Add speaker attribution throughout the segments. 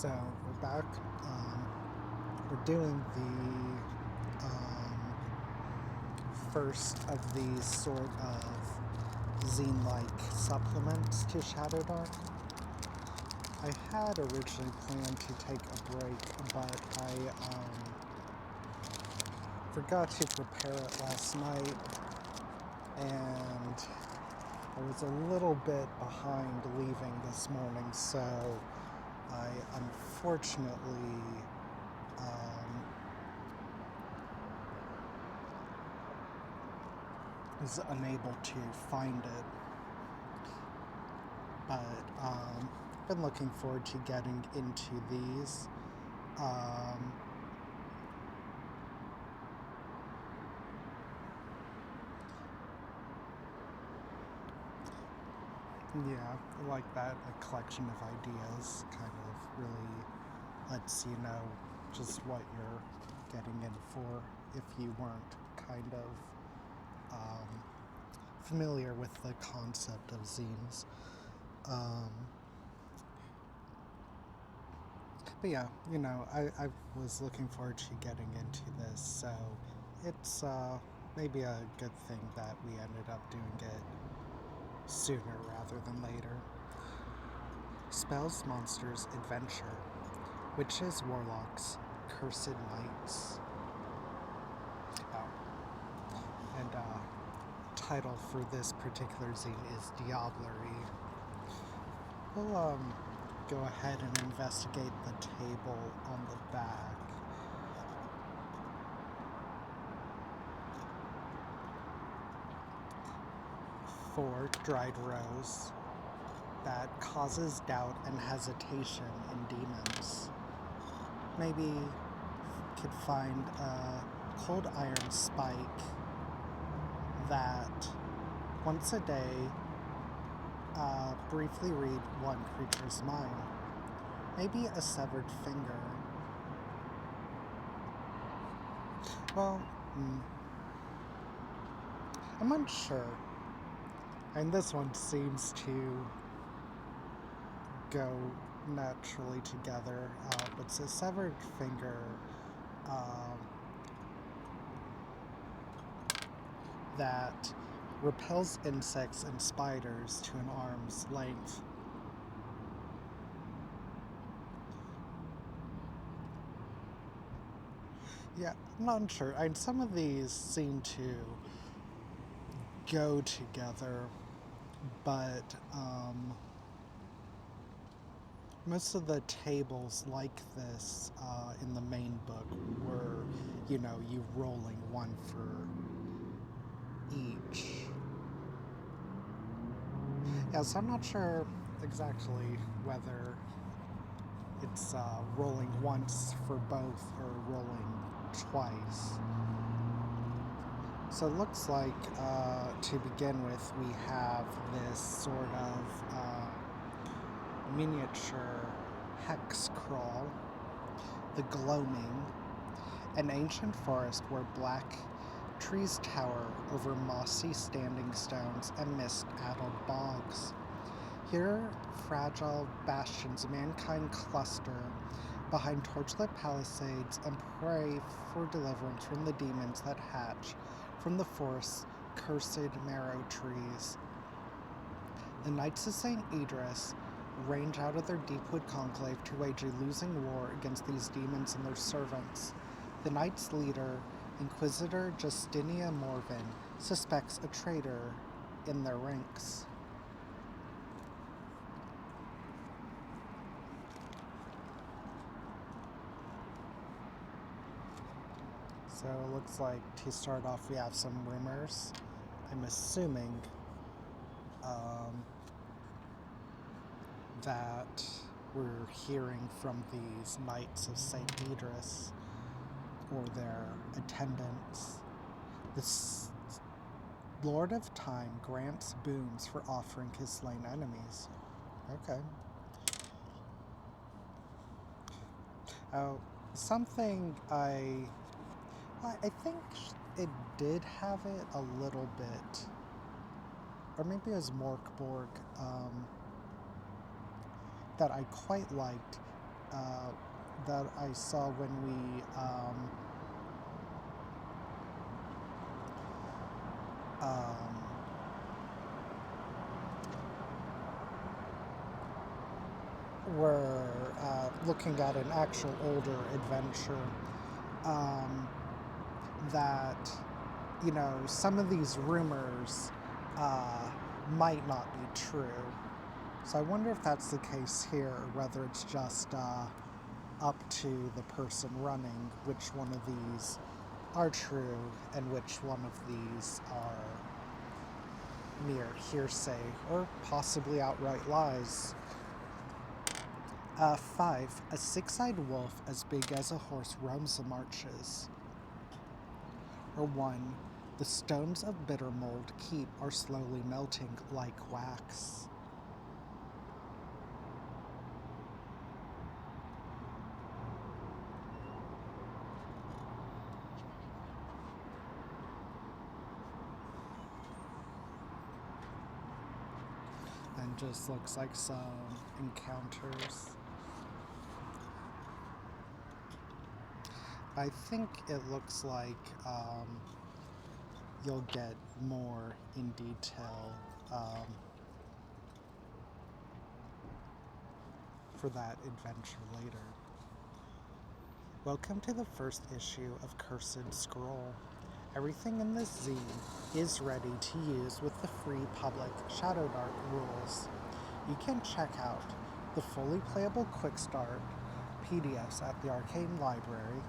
Speaker 1: So we're back. We're doing the first of these sort of zine-like supplements to Shawdowdark. I had originally planned to take a break, but I forgot to prepare it last night, and I was a little bit behind leaving this morning, so I unfortunately was unable to find it. But I've been looking forward to getting into these. Yeah, I like that. A collection of ideas kind of really lets you know just what you're getting in for if you weren't kind of familiar with the concept of zines. But yeah, I was looking forward to getting into this, so it's maybe a good thing that we ended up doing it sooner rather than later. Spells, monsters, adventure, witches, warlocks, cursed knights. Oh. And title for this particular zine is Diablerie. We'll go ahead and investigate the table on the back. For dried rose that causes doubt and hesitation in demons. Maybe could find a cold iron spike that once a day briefly read one creature's mind. Maybe a severed finger. Well, I'm unsure. And this one seems to go naturally together. It's a severed finger that repels insects and spiders to an arm's length. Yeah, I'm not sure. Some of these seem to go together, but most of the tables like this in the main book were, you rolling one for each. Yeah, so I'm not sure exactly whether it's rolling once for both or rolling twice. So it looks like, to begin with, we have this sort of miniature hex crawl, the gloaming, an ancient forest where black trees tower over mossy standing stones and mist-addled bogs. Here, fragile bastions of mankind cluster behind torchlit palisades and pray for deliverance from the demons that hatch from the forest's cursed marrow trees. The Knights of St. Idris range out of their deepwood conclave to wage a losing war against these demons and their servants. The Knights' leader, Inquisitor Justinia Morven, suspects a traitor in their ranks. So it looks like to start off we have some rumors. I'm assuming that we're hearing from these Knights of St. Idris or their attendants. This Lord of Time grants boons for offering his slain enemies. Okay. Something I think it did have it a little bit, or maybe it was Morkborg, that I quite liked that I saw when we were looking at an actual older adventure, um, that, some of these rumors might not be true. So I wonder if that's the case here, or whether it's just up to the person running which one of these are true and which one of these are mere hearsay or possibly outright lies. 5. A six-eyed wolf as big as a horse roams the marches. Or 1. The stones of Bittermold Keep are slowly melting like wax. And just looks like some encounters. I think it looks like you'll get more in detail for that adventure later. Welcome to the first issue of Cursed Scroll. Everything in this zine is ready to use with the free public Shawdowdark rules. You can check out the fully playable Quick Start PDFs at the Arcane Library.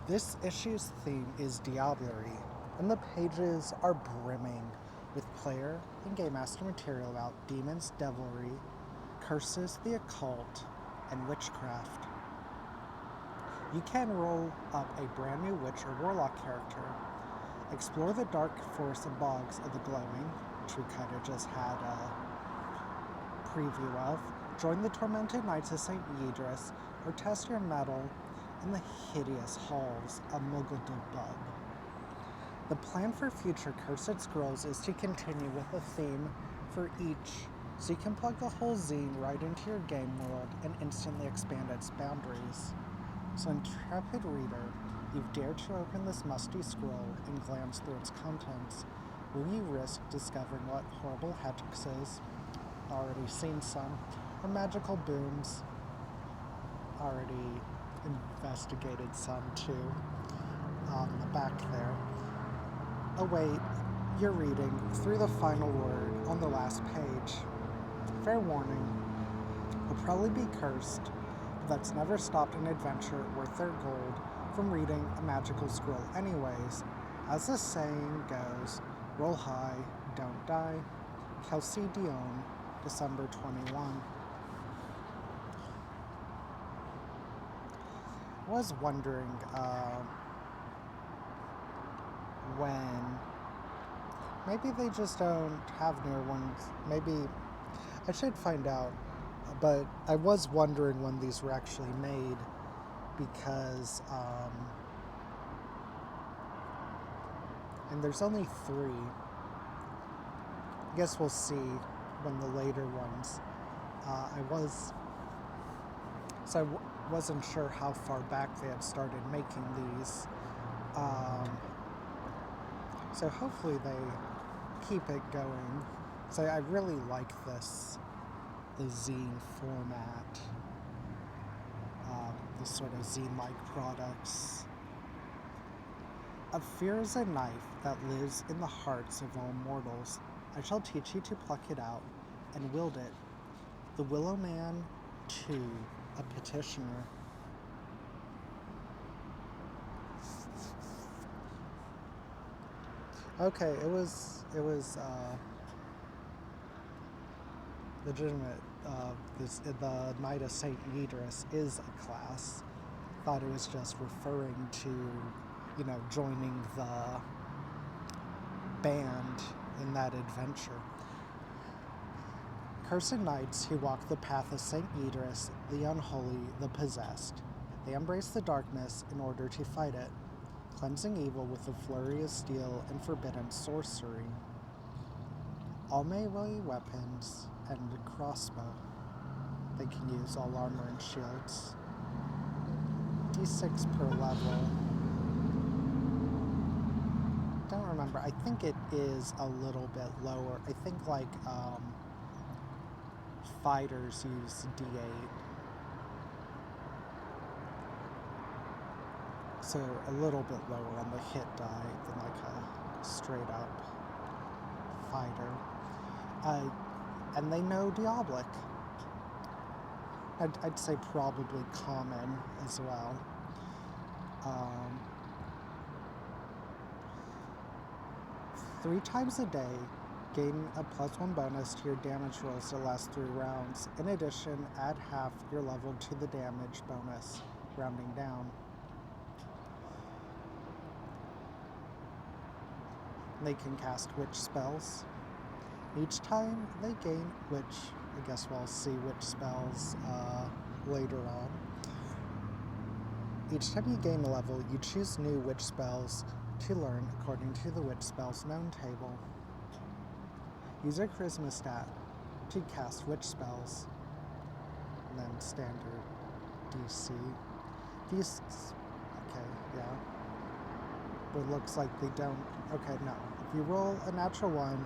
Speaker 1: This issue's theme is Diablerie, and the pages are brimming with player and game master material about demons, devilry, curses, the occult, and witchcraft. You can roll up a brand new witch or warlock character, explore the dark forests and bogs of the Gloaming, which we kind of just had a preview of, join the tormented knights of St. Yidris, or test your mettle in the hideous halls of Muggledubub. The plan for future Cursed Scrolls is to continue with a theme for each, so you can plug the whole zine right into your game world and instantly expand its boundaries. So, intrepid reader, you've dared to open this musty scroll and glance through its contents. Will you risk discovering what horrible hexes, already seen some, or magical booms, already investigated some too, on the back there, await your reading through the final word on the last page. Fair warning, you'll probably be cursed, but that's never stopped an adventure worth their gold from reading a magical scroll anyways. As the saying goes, roll high, don't die. Kelsey Dion, December 21. I was wondering when maybe they just don't have newer ones. Maybe I should find out. But I was wondering when these were actually made, because and there's only 3. I guess we'll see when the later ones. Wasn't sure how far back they had started making these. So hopefully they keep it going. So I really like the zine format, the sort of zine-like products. A fear is a knife that lives in the hearts of all mortals. I shall teach you to pluck it out and wield it. The Willow Man, 2, a petitioner. Okay, it was legitimate. The Knight of St. Yidris is a class. Thought it was just referring to, joining the band in that adventure. Cursed knights who walk the path of St. Yidris, the unholy, the possessed. They embrace the darkness in order to fight it, cleansing evil with a flurry of steel and forbidden sorcery. All melee weapons and a crossbow. They can use all armor and shields. D6 per level. Don't remember. I think it is a little bit lower. I think like fighters use D8. So a little bit lower on the hit die than like a straight up fighter. And they know Diabolic. I'd say probably common as well. 3 times a day, gain a +1 bonus to your damage rolls to last 3 rounds. In addition, add half your level to the damage bonus, rounding down. They can cast witch spells. Each time they gain, which I guess we'll see which spells later on. Each time you gain a level, you choose new witch spells to learn according to the witch spells known table. Use your charisma stat to cast witch spells, and then standard DC. These, okay, yeah. But it looks like they don't, okay, no. If you roll a natural 1,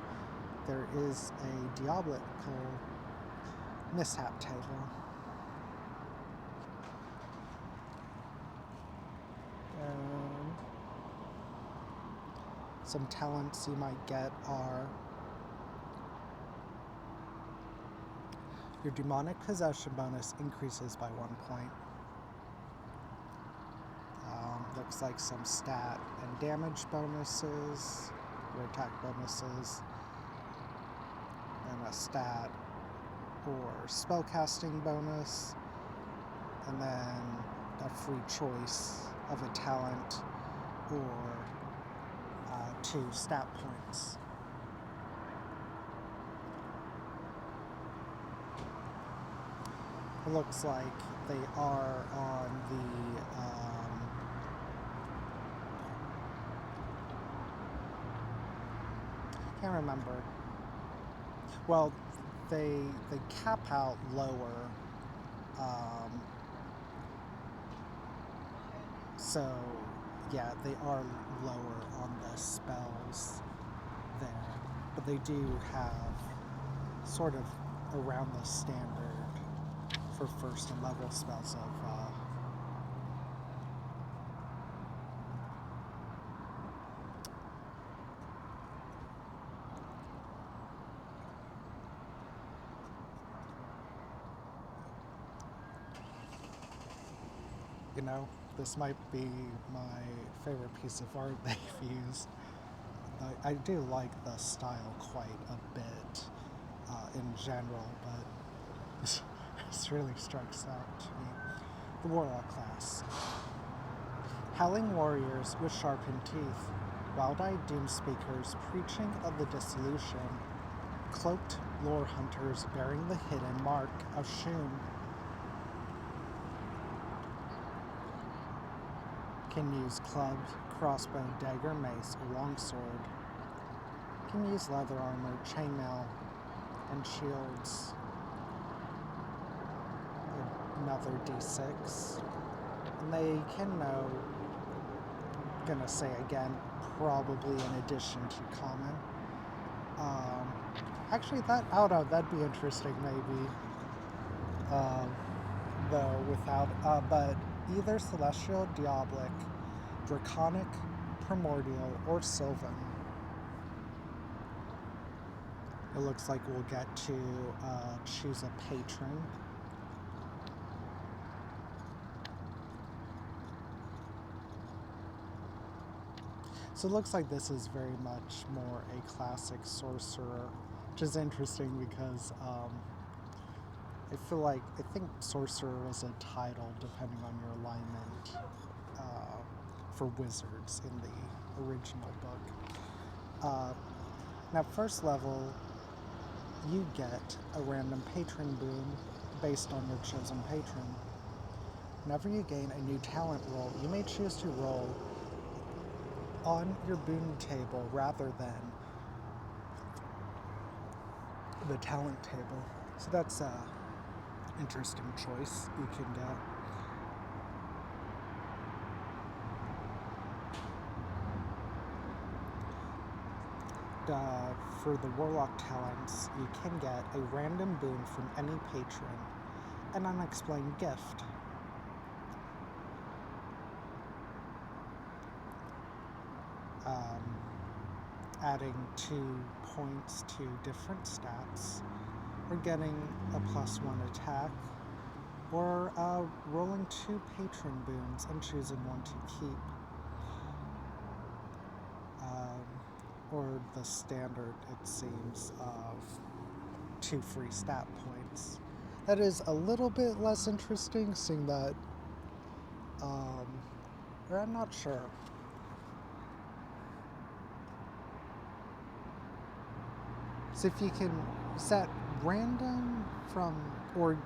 Speaker 1: there is a diabolical mishap table. Some talents you might get are your demonic possession bonus increases by 1 point. Looks like some stat and damage bonuses, or attack bonuses, and a stat or spellcasting bonus, and then a free choice of a talent or 2 stat points. It looks like they are on the can't remember. Well, they cap out lower, so yeah, they are lower on the spells there, but they do have sort of around the standard for first and level spells of you know, this might be my favorite piece of art they've used. I do like the style quite a bit in general, but this really strikes out to me. The Warlock class. Howling warriors with sharpened teeth, wild-eyed doom speakers preaching of the dissolution, cloaked lore hunters bearing the hidden mark of Shun. Can use club, crossbow, dagger, mace, or longsword. Can use leather armor, chainmail, and shields. Another D6. And they can know, gonna say again, probably in addition to common. Actually, I don't know, that'd be interesting maybe. Though without, but either Celestial, Diabolic, Draconic, Primordial, or Sylvan. It looks like we'll get to choose a patron. So it looks like this is very much more a classic sorcerer, which is interesting because I think sorcerer was a title depending on your alignment for wizards in the original book. Now, first level, you get a random patron boon based on your chosen patron. Whenever you gain a new talent roll, you may choose to roll on your boon table rather than the talent table. So that's interesting choice you can get. For the Warlock talents, you can get a random boon from any patron, an unexplained gift. Adding 2 points to different stats, or getting a +1 attack, or rolling 2 patron boons and choosing one to keep. Or the standard, it seems, of 2 free stat points. That is a little bit less interesting, seeing that, or I'm not sure. So if you can set random from, or,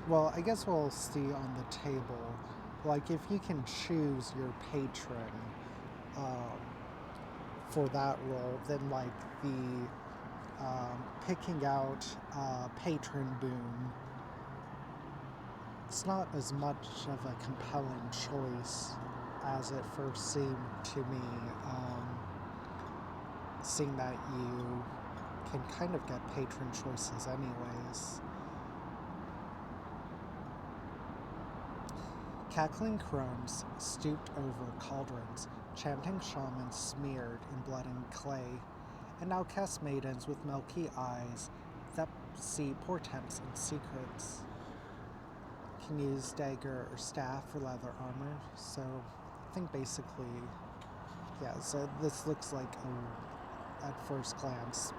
Speaker 1: well, I guess we'll see on the table, like if you can choose your patron for that role, then like the picking out patron boon, it's not as much of a compelling choice as it first seemed to me, seeing that you can kind of get patron choices anyways. Cackling crones stooped over cauldrons, chanting shamans smeared in blood and clay, and outcast maidens with milky eyes that see portents and secrets. Can use dagger or staff or leather armor, so I think basically, yeah, so this looks like at first glance,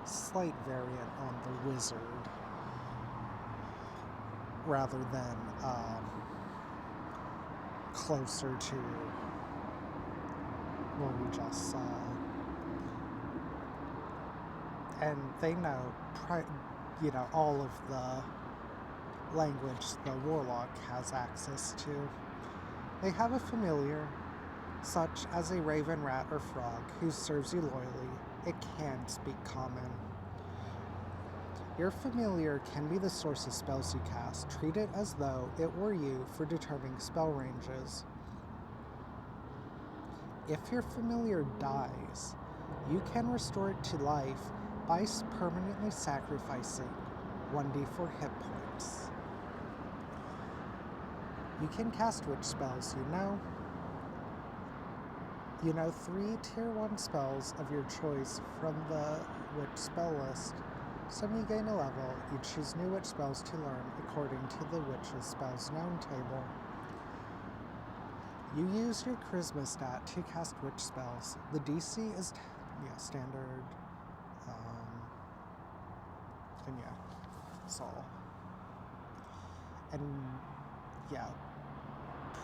Speaker 1: slight variant on the wizard, rather than closer to what we just saw. And they know, all of the language the warlock has access to. They have a familiar, such as a raven, rat, or frog, who serves you loyally. It can speak common. Your familiar can be the source of spells you cast. Treat it as though it were you for determining spell ranges. If your familiar dies, you can restore it to life by permanently sacrificing 1d4 hit points. You can cast witch spells, You know 3 tier 1 spells of your choice from the witch spell list. So when you gain a level, you choose new witch spells to learn according to the witch's spells known table. You use your charisma stat to cast witch spells. The DC is standard. And that's all. And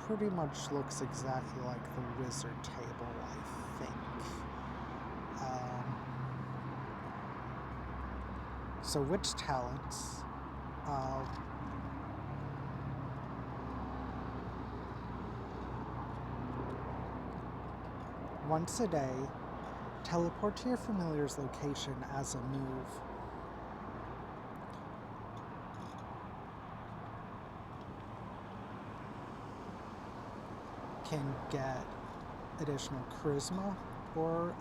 Speaker 1: pretty much looks exactly like the wizard table, I think. So witch talents. Once a day, teleport to your familiar's location as a move. Can get additional charisma or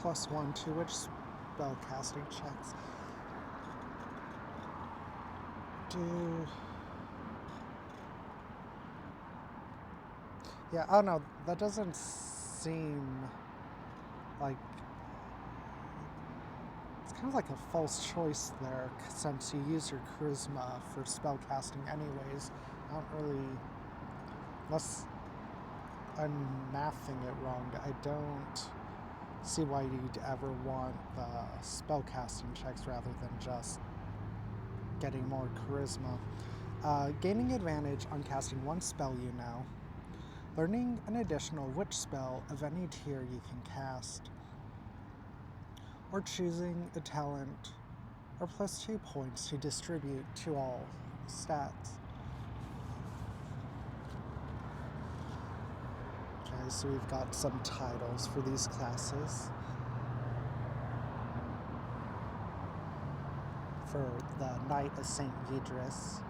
Speaker 1: +1 to which spell casting checks. Oh no, that doesn't seem like, it's kind of like a false choice there, since you use your charisma for spell casting anyways. Not really, unless I'm mathing it wrong, I don't see why you'd ever want the spell casting checks rather than just getting more charisma. Gaining advantage on casting one spell you know. Learning an additional witch spell of any tier you can cast. Or choosing a talent or +2 points to distribute to all stats. Okay, so we've got some titles for these classes. for the Knight of St. Yidris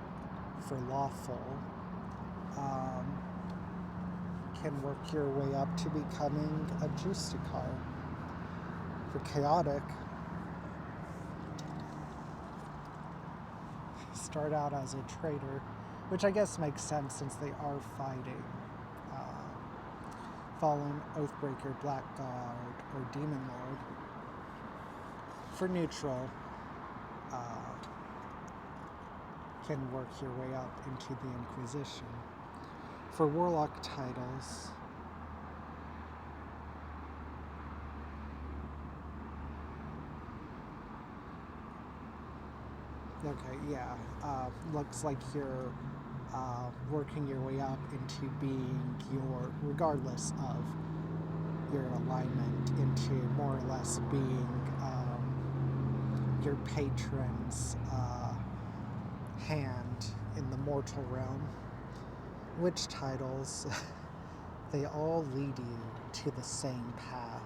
Speaker 1: for lawful. Can work your way up to becoming a Justikar. For chaotic, start out as a traitor, which I guess makes sense since they are fighting. Fallen, Oathbreaker, Blackguard, or Demon Lord. For neutral, can work your way up into the Inquisition. For Warlock titles, okay, yeah, looks like you're working your way up into being regardless of your alignment, into more or less being your patron's hand in the mortal realm. Which titles, they all lead you to the same path,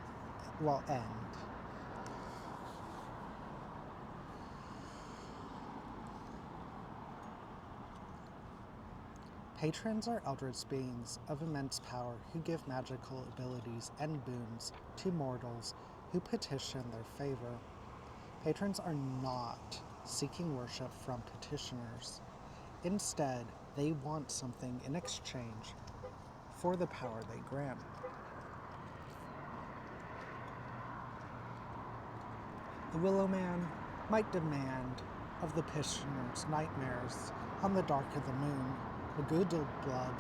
Speaker 1: end. Patrons are eldritch beings of immense power who give magical abilities and boons to mortals who petition their favor. Patrons are not seeking worship from petitioners. Instead, they want something in exchange for the power they grant. The Willow Man might demand of the petitioner's nightmares on the dark of the moon. The Magudal blood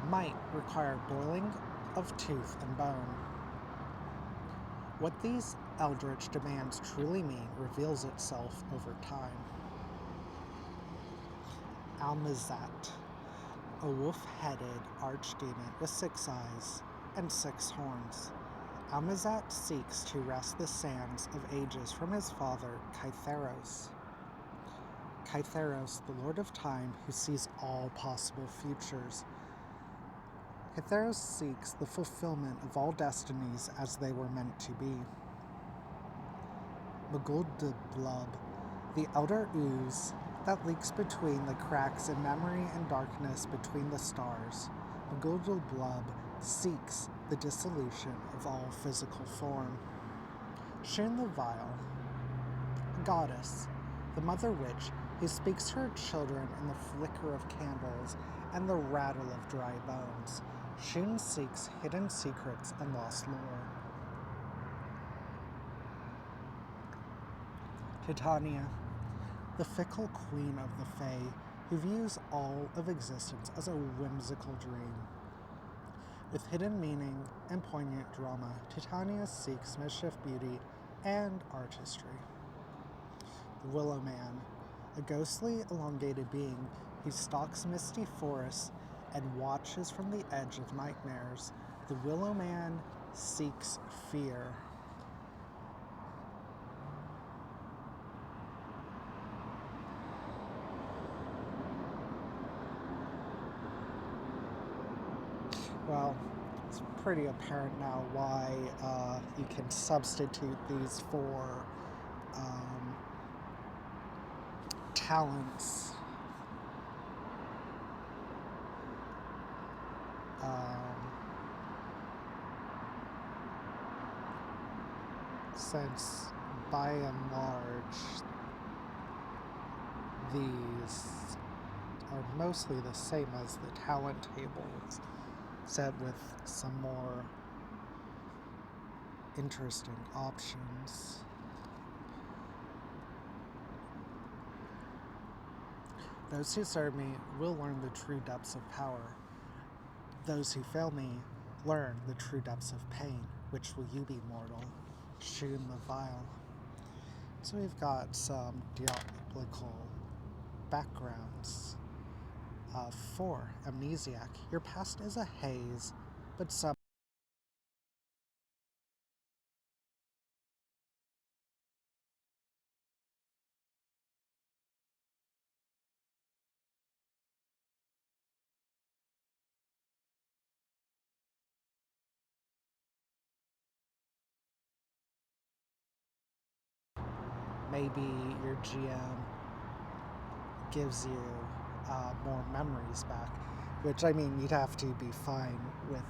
Speaker 1: might require boiling of tooth and bone. What these eldritch demands truly mean reveals itself over time. Almazat, a wolf-headed archdemon with 6 eyes and 6 horns. Almazat seeks to wrest the sands of ages from his father, Kytheros. Kytheros, the Lord of Time, who sees all possible futures. Kytheros seeks the fulfillment of all destinies as they were meant to be. Maguldablub, the elder ooze that leaks between the cracks in memory and darkness between the stars. Maguldablub seeks the dissolution of all physical form. Shun the Vile, goddess, the mother witch who speaks to her children in the flicker of candles and the rattle of dry bones. Shun seeks hidden secrets and lost lore. Titania, the fickle queen of the Fae who views all of existence as a whimsical dream. With hidden meaning and poignant drama, Titania seeks mischief, beauty, and artistry. The Willow Man, a ghostly, elongated being who stalks misty forests and watches from the edge of nightmares. The Willow Man seeks fear. Well, it's pretty apparent now why you can substitute these for talents. Since by and large these are mostly the same as the talent tables, set with some more interesting options. Those who serve me will learn the true depths of power. Those who fail me learn the true depths of pain. Which will you be, mortal? Shun the Vile. So we've got some diabolical backgrounds. 4. Amnesiac. Your past is a haze, but some maybe your GM gives you more memories back, which, I mean, you'd have to be fine with.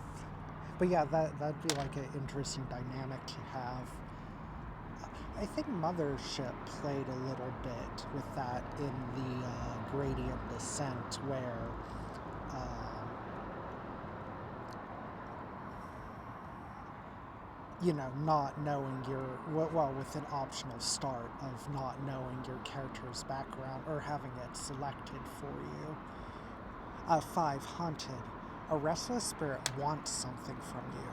Speaker 1: But yeah, that'd be like an interesting dynamic to have. I think Mothership played a little bit with that in the Gradient Descent, where not knowing with an optional start of not knowing your character's background or having it selected for you. 5, Haunted. A restless spirit wants something from you.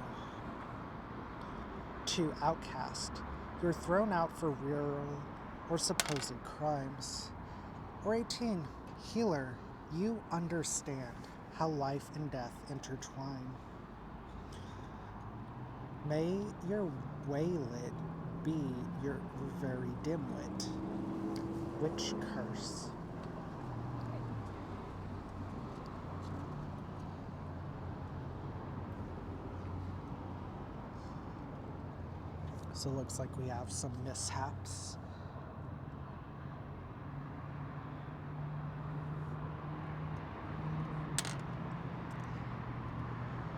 Speaker 1: 2, Outcast. You're thrown out for real or supposed crimes. Or 18, Healer. You understand how life and death intertwine. May your waylit be your very dimwit. Witch curse. So it looks like we have some mishaps.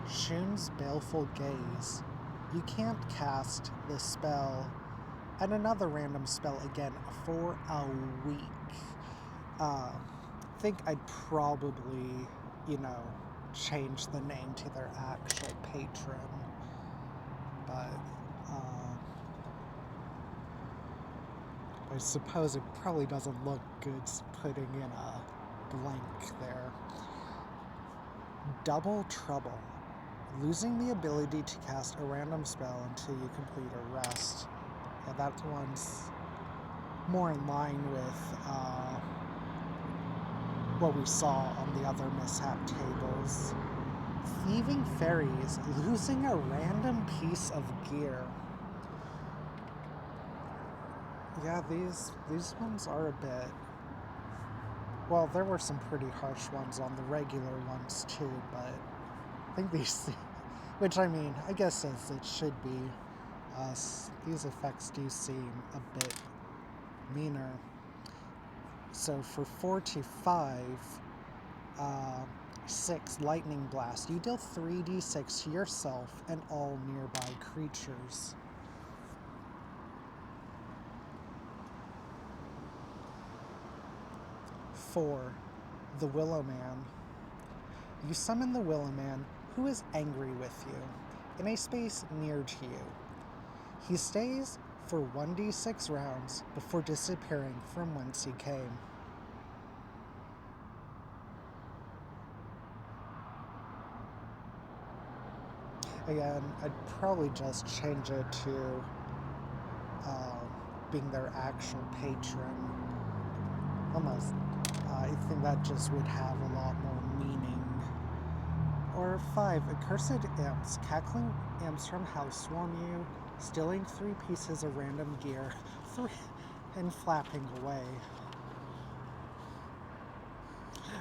Speaker 1: Shun's baleful gaze. You can't cast the spell and another random spell again for a week. I think I'd probably, change the name to their actual patron. But I suppose it probably doesn't look good putting in a blank there. Double Trouble. Losing the ability to cast a random spell until you complete a rest. Yeah, that one's more in line with what we saw on the other mishap tables. Thieving Fairies. Losing a random piece of gear. Yeah, these ones are a bit... Well, there were some pretty harsh ones on the regular ones too, but I think these... Which, I mean, I guess as it should be, these effects do seem a bit meaner. So for 4 to 5, 6, Lightning Blast. You deal 3d6 to yourself and all nearby creatures. 4, the Willow Man. You summon the Willow Man, who is angry with you, in a space near to you. He stays for 1d6 rounds before disappearing from whence he came. Again, I'd probably just change it to being their actual patron. Almost. I think that just would have a lot more meaning. Or 5, Accursed Imps. Cackling imps from house swarm you, stealing 3 pieces of random gear, and flapping away.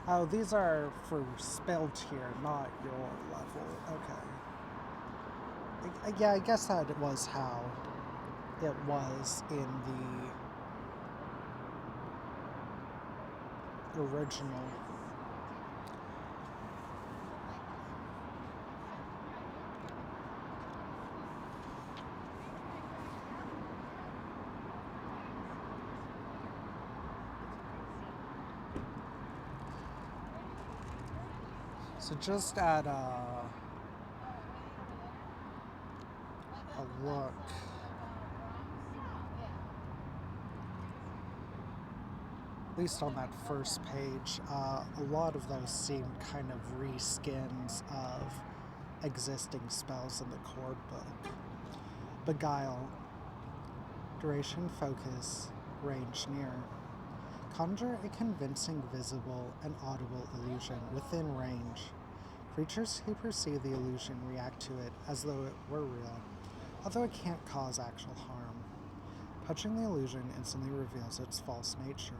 Speaker 1: Oh, these are for spell tier, not your level. Okay. Yeah, I guess that was how it was in the original. So just at a look. At least on that first page, a lot of those seem kind of reskins of existing spells in the core book. Beguile. Duration, focus, range near. Conjure a convincing visible and audible illusion within range. Creatures who perceive the illusion react to it as though it were real, although it can't cause actual harm. Touching the illusion instantly reveals its false nature.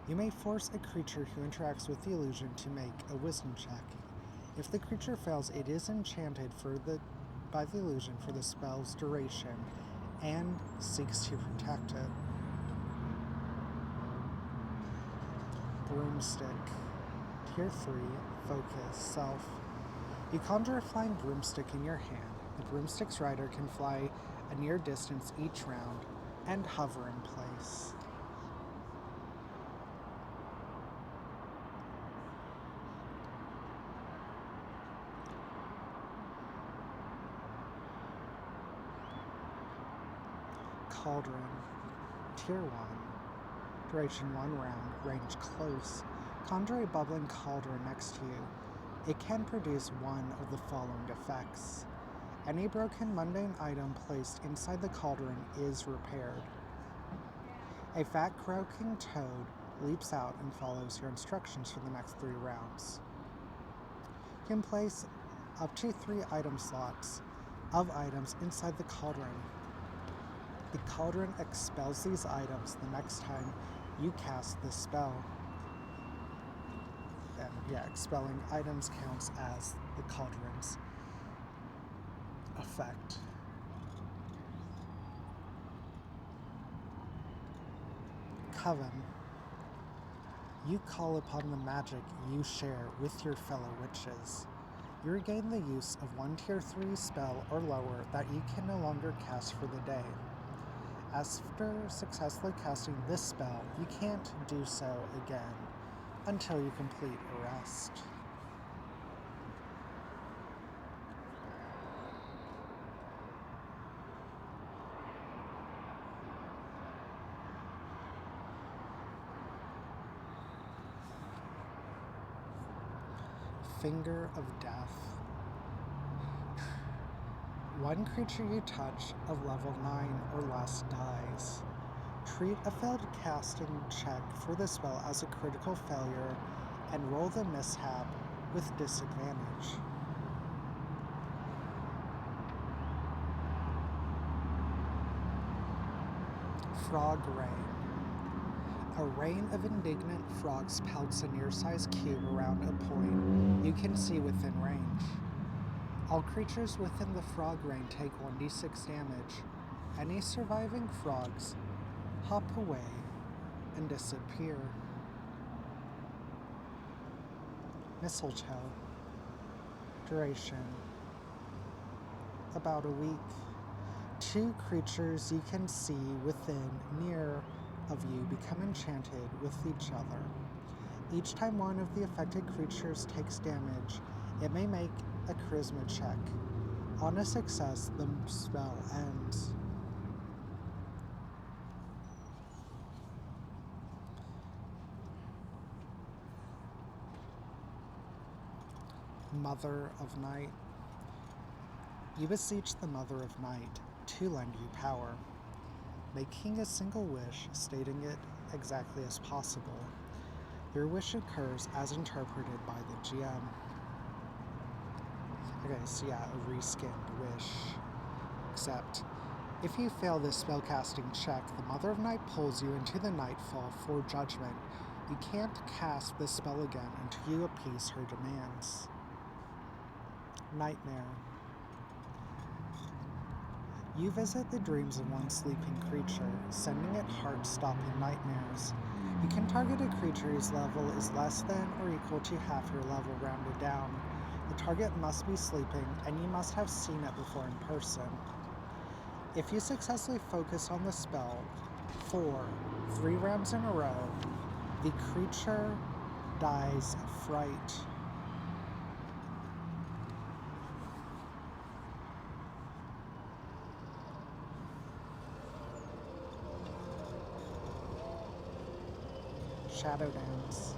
Speaker 1: You may force a creature who interacts with the illusion to make a wisdom check. If the creature fails, it is enchanted by the illusion for the spell's duration and seeks to protect it. Broomstick. Tier 3, Focus, Self. You conjure a flying broomstick in your hand. The broomstick's rider can fly a near distance each round and hover in place. Cauldron. Tier 1. Duration 1 round. Range close. Conjure a bubbling cauldron next to you. It can produce one of the following effects. Any broken mundane item placed inside the cauldron is repaired. A fat croaking toad leaps out and follows your instructions for the next 3 rounds. You can place up to 3 item slots of items inside the cauldron. The cauldron expels these items the next time you cast this spell. And expelling items counts as the cauldron's effect. Coven. You call upon the magic you share with your fellow witches. You regain the use of 1 Tier 3 spell or lower that you can no longer cast for the day. After successfully casting this spell, you can't do so again until you complete a rest. Finger of Death. 1 creature you touch of level 9 or less dies. Treat a failed casting check for the spell as a critical failure and roll the mishap with disadvantage. Frog Rain. A rain of indignant frogs pelts a near-sized cube around a point you can see within range. All creatures within the frog rain take 1d6 damage. Any surviving frogs hop away and disappear. Mistletoe. Duration about a week. 2 creatures you can see within near of you become enchanted with each other. Each time one of the affected creatures takes damage, it may make a charisma check. On a success, the spell ends. Mother of Night. You beseech the Mother of Night to lend you power, making a single wish, stating it exactly as possible. Your wish occurs as interpreted by the GM. Okay, so a reskinned wish. Except, if you fail this spellcasting check, the Mother of Night pulls you into the Nightfall for judgment. You can't cast this spell again until you appease her demands. Nightmare. You visit the dreams of one sleeping creature, sending it heart-stopping nightmares. You can target a creature whose level is less than or equal to half your level rounded down. The target must be sleeping, and you must have seen it before in person. If you successfully focus on the spell for 3 rounds in a row, the creature dies of fright. Shadow Dance.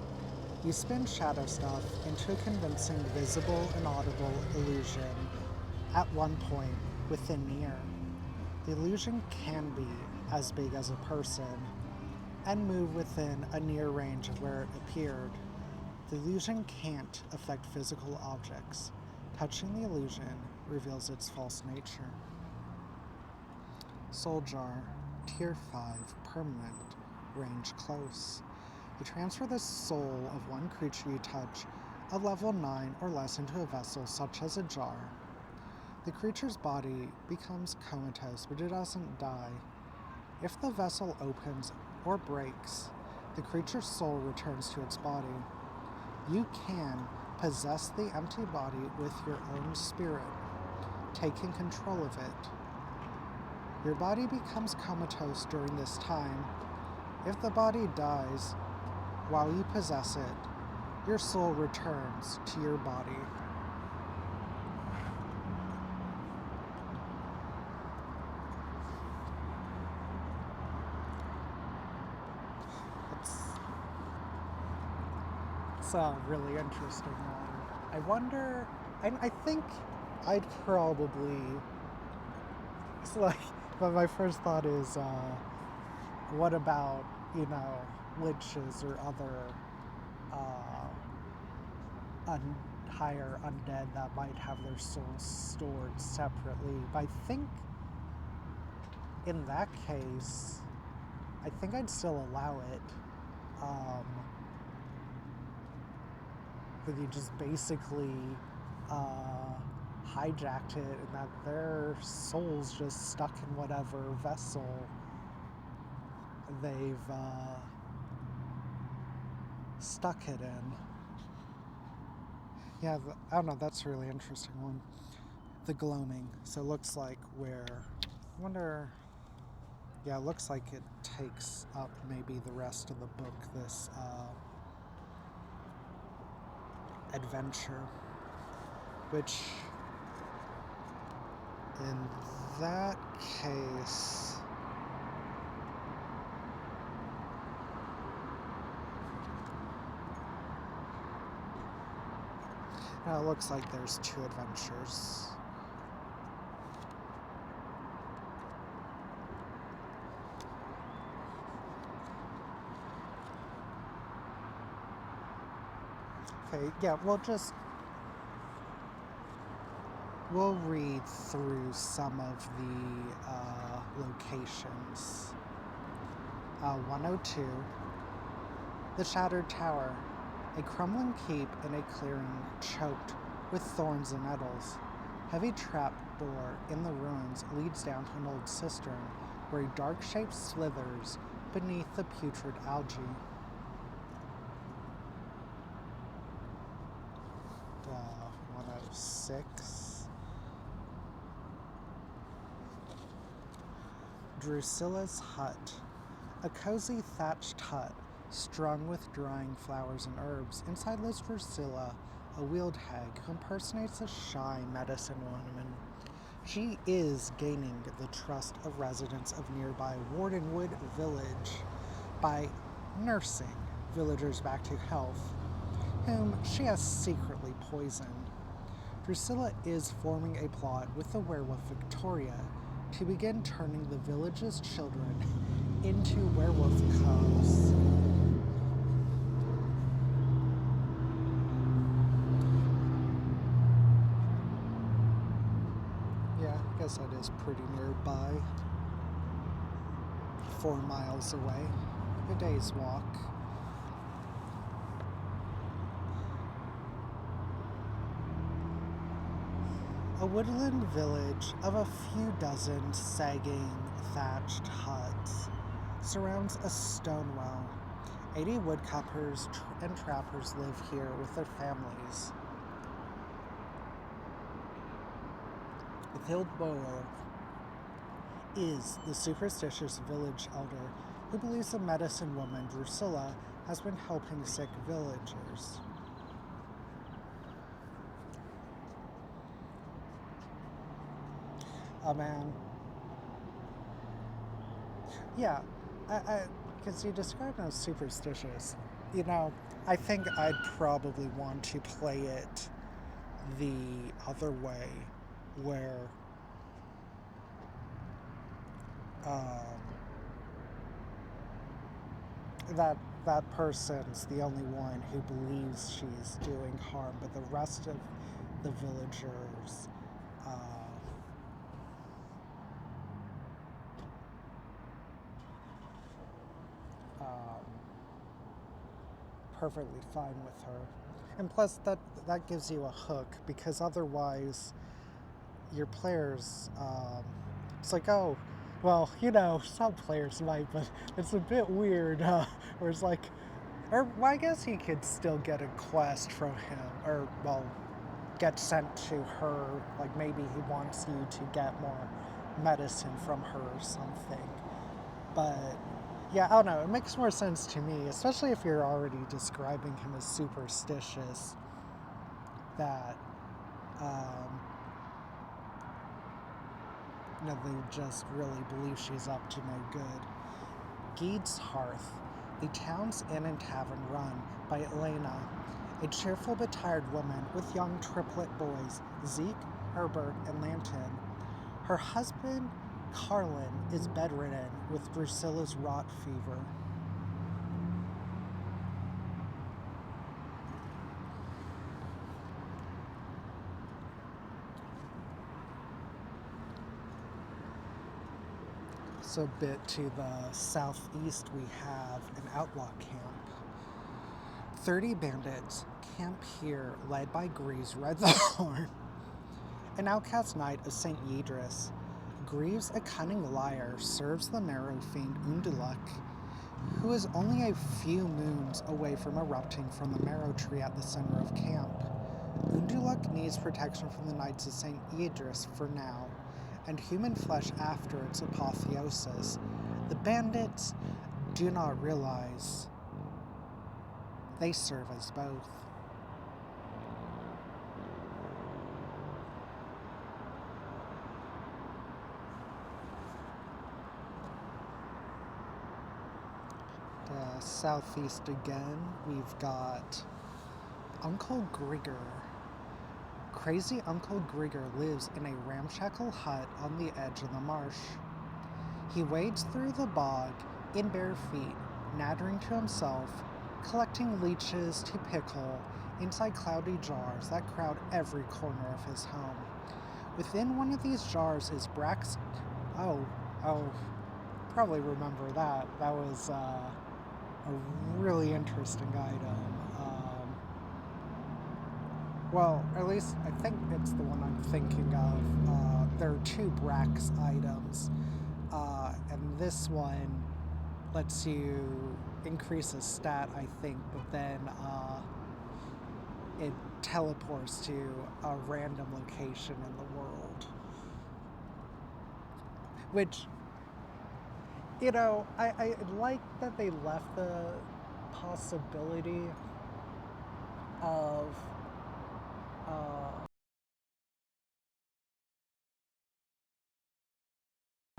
Speaker 1: You spin shadow stuff into a convincing visible and audible illusion at one point within the air. The illusion can be as big as a person and move within a near range of where it appeared. The illusion can't affect physical objects. Touching the illusion reveals its false nature. Soul Jar. Tier 5. Permanent. Range close. You transfer the soul of one creature you touch of level 9 or less into a vessel such as a jar. The creature's body becomes comatose, but it doesn't die. If the vessel opens or breaks, The creature's soul returns to its body. You can possess the empty body with your own spirit, taking control of it. Your body becomes comatose during this time. If the body dies while you possess it, your soul returns to your body. It's a really interesting one. I wonder, I think I'd probably, it's like, but my first thought is, what about, witches or other higher undead that might have their souls stored separately? But I think in that case, I think I'd still allow it. That you just basically hijacked it and that their soul's just stuck in whatever vessel they've stuck it in. Yeah, I don't know, that's a really interesting one. The gloaming. So it looks like I wonder, yeah, it looks like it takes up maybe the rest of the book, this adventure, which in that case, now it looks like there's 2 adventures. Okay, yeah, we'll read through some of the locations. 102, the Shattered Tower, a crumbling keep in a clearing choked with thorns and nettles. Heavy trapdoor in the ruins leads down to an old cistern where a dark shape slithers beneath the putrid algae. 106. Drusilla's hut, a cozy thatched hut strung with drying flowers and herbs. Inside lives Drusilla, a wheeled hag who impersonates a shy medicine woman. She is gaining the trust of residents of nearby Wardenwood Village by nursing villagers back to health, whom she has secretly poisoned. Drusilla is forming a plot with the werewolf Victoria to begin turning the village's children into werewolf cubs. Yeah, I guess that is pretty nearby. 4 miles away. A day's walk. A woodland village of a few dozen sagging, thatched huts surrounds a stone well. 80 woodcutters and trappers live here with their families. Thildboer is the superstitious village elder who believes the medicine woman Drusilla has been helping sick villagers. Oh man. Yeah, because you described it as superstitious. I think I'd probably want to play it the other way, where that person's the only one who believes she's doing harm, but the rest of the villagers perfectly fine with her. And plus that gives you a hook, because otherwise your players, it's like, oh, Well, some players might, but it's a bit weird, where it's like, or well, I guess he could still get a quest from him, or, well, get sent to her. Like maybe he wants you to get more medicine from her or something. But yeah, I don't know. It makes more sense to me, especially if you're already describing him as superstitious, that um, they just really believe she's up to no good. Gede's Hearth, the town's inn and tavern run by Elena, a cheerful but tired woman with young triplet boys, Zeke, Herbert, and Lantern. Her husband, Carlin, is bedridden with Drusilla's rot fever. So, a bit to the southeast, we have an outlaw camp. 30 bandits camp here, led by Greaves Redthorn, an outcast knight of St. Yidris. Greaves, a cunning liar, serves the marrow fiend Unduluk, who is only a few moons away from erupting from the marrow tree at the center of camp. Unduluk needs protection from the Knights of St. Idris for now, and human flesh after its apotheosis. The bandits do not realize they serve as both. Southeast again, we've got Uncle Grigger. Crazy Uncle Grigger lives in a ramshackle hut on the edge of the marsh. He wades through the bog in bare feet, nattering to himself, collecting leeches to pickle inside cloudy jars that crowd every corner of his home. Within one of these jars is Brax. Oh, probably remember that. That was a really interesting item. Well, at least I think it's the one I'm thinking of. There are two Brax items, and this one lets you increase a stat, I think, but then it teleports to a random location in the world. Which, I like that they left the possibility of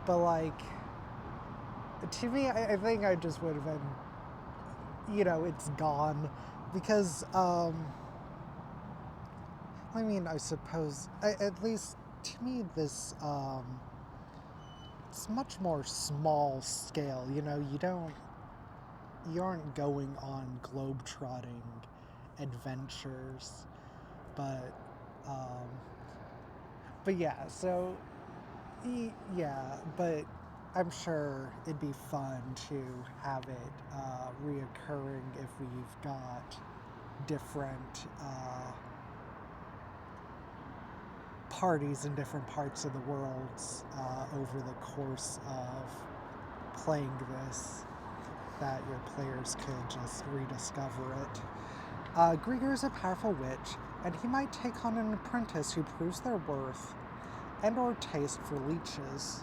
Speaker 1: but like to me, I think I just would have been, it's gone because I mean, I suppose at least to me this it's much more small scale. You aren't going on globe-trotting adventures, but um, but yeah. So yeah, but I'm sure it'd be fun to have it reoccurring if we've got different parties in different parts of the world over the course of playing this, that your players could just rediscover it. Grieger is a powerful witch, and he might take on an apprentice who proves their worth and or taste for leeches.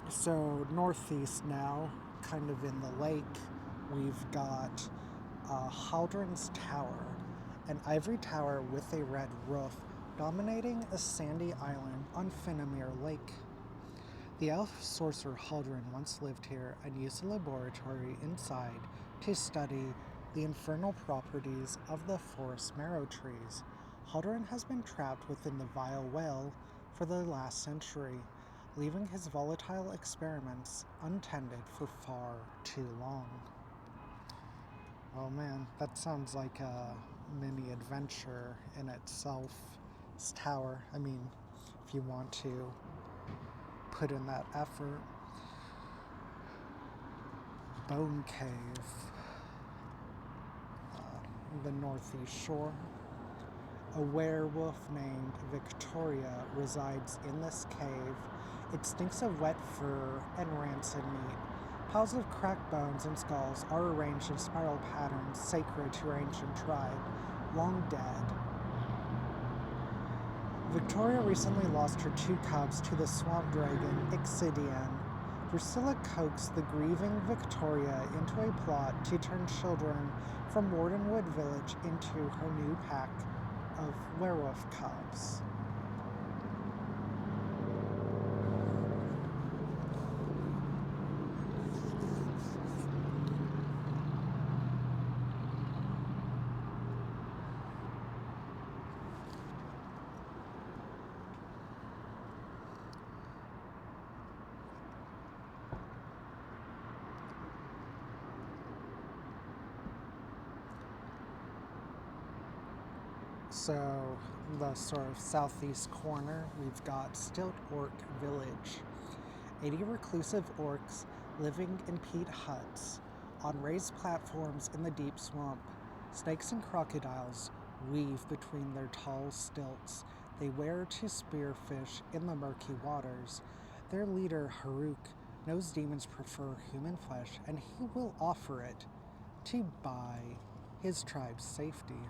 Speaker 1: So northeast now, kind of in the lake, we've got Haldren's Tower, an ivory tower with a red roof dominating a sandy island on Finnamere Lake. The elf sorcerer Haldren once lived here and used a laboratory inside to study the infernal properties of the forest marrow trees. Haldren has been trapped within the vile well for the last century, leaving his volatile experiments untended for far too long. Oh man, that sounds like a mini adventure in itself. This tower, I mean, if you want to put in that effort. Bone Cave, the northeast shore. A werewolf named Victoria resides in this cave. It stinks of wet fur and rancid meat. Piles of cracked bones and skulls are arranged in spiral patterns sacred to her ancient tribe, long dead. Victoria recently lost her 2 cubs to the swamp dragon, Ixidian. Drusilla coaxed the grieving Victoria into a plot to turn children from Wardenwood Village into her new pack of werewolf cubs. So, the sort of southeast corner, we've got Stilt Orc Village. 80 reclusive orcs living in peat huts on raised platforms in the deep swamp. Snakes and crocodiles weave between their tall stilts. They wear to spearfish in the murky waters. Their leader, Haruk, knows demons prefer human flesh, and he will offer it to buy his tribe's safety.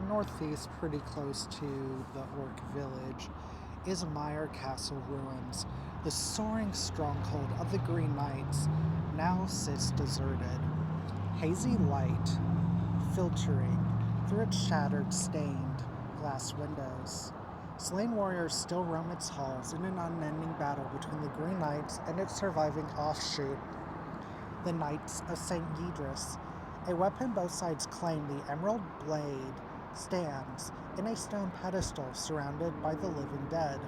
Speaker 1: Northeast, pretty close to the Orc Village, is Mire Castle ruins. The soaring stronghold of the Green Knights now sits deserted. Hazy light filtering through its shattered, stained glass windows. Slain warriors still roam its halls in an unending battle between the Green Knights and its surviving offshoot, the Knights of St. Yidris. A weapon both sides claim, the Emerald Blade stands in a stone pedestal surrounded by the living dead.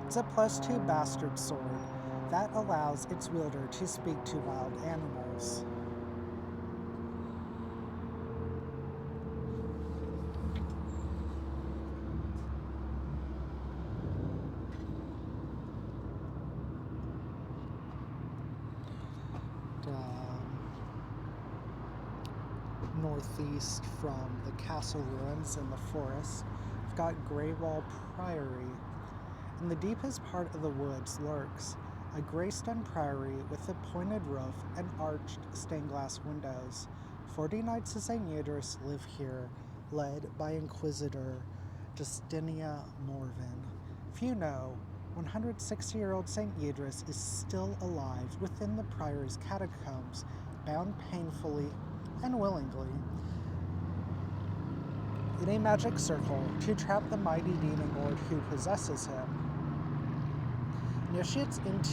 Speaker 1: It's a +2 bastard sword that allows its wielder to speak to wild animals. Northeast from the castle ruins in the forest, we've got Greywall Priory. In the deepest part of the woods lurks a gray stone priory with a pointed roof and arched stained glass windows. 40 Knights of St. Yidris live here, led by Inquisitor Justinia Morven. Few know, 160-year-old St. Yidris is still alive within the priory's catacombs, bound painfully and willingly in a magic circle to trap the mighty demon lord who possesses him. Initiates it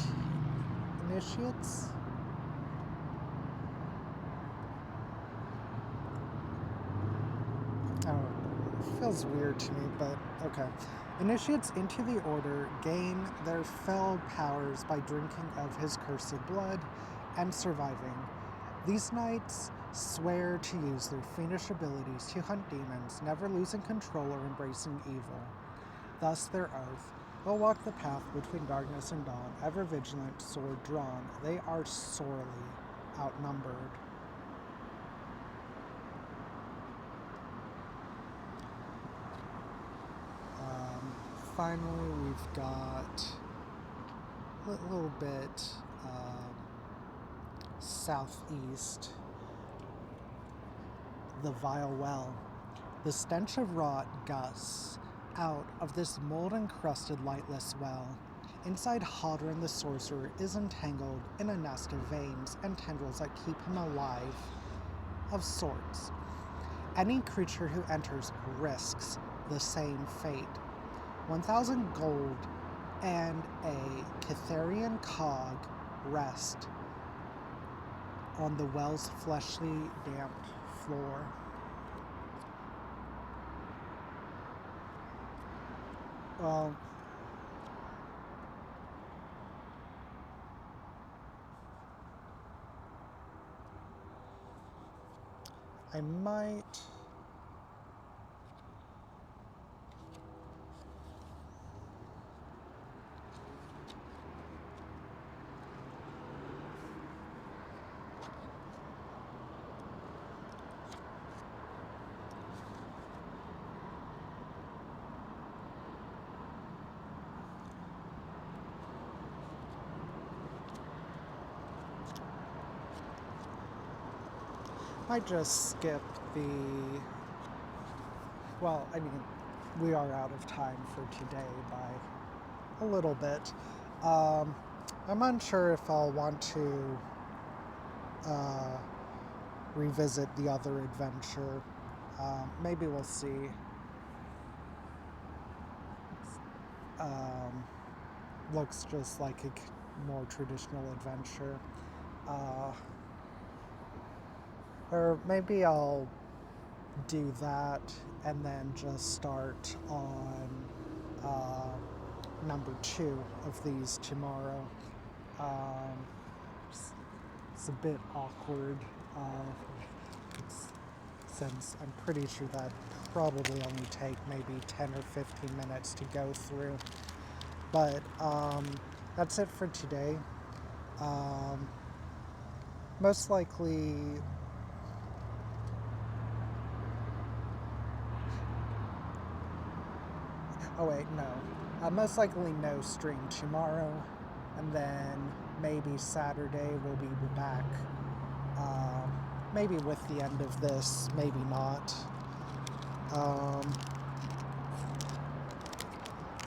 Speaker 1: feels weird to me, but okay. Initiates into the order gain their fell powers by drinking of his cursed blood and surviving. These knights swear to use their fiendish abilities to hunt demons, never losing control or embracing evil. Thus their oath will walk the path between darkness and dawn, ever vigilant, sword drawn. They are sorely outnumbered. Finally, we've got a little bit southeast, the Vile Well. The stench of rot gusts out of this mold-encrusted, lightless well. Inside, Hadron the sorcerer is entangled in a nest of veins and tendrils that keep him alive of sorts. Any creature who enters risks the same fate. 1,000 gold and a Catharian cog rest on the well's fleshly, damp floor. Well, I might... might just skip the... Well, I mean, we are out of time for today by a little bit. I'm unsure if I'll want to revisit the other adventure. Maybe we'll see. Looks just like a more traditional adventure. Or maybe I'll do that and then just start on number 2 of these tomorrow. It's a bit awkward since I'm pretty sure that probably only take maybe 10 or 15 minutes to go through. But that's it for today. Most likely... Oh wait, no. Most likely no stream tomorrow, and then maybe Saturday we'll be back. Maybe with the end of this, maybe not.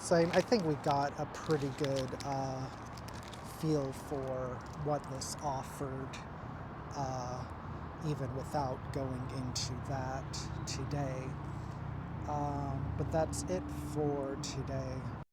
Speaker 1: So I think we got a pretty good feel for what this offered, even without going into that today. But that's it for today.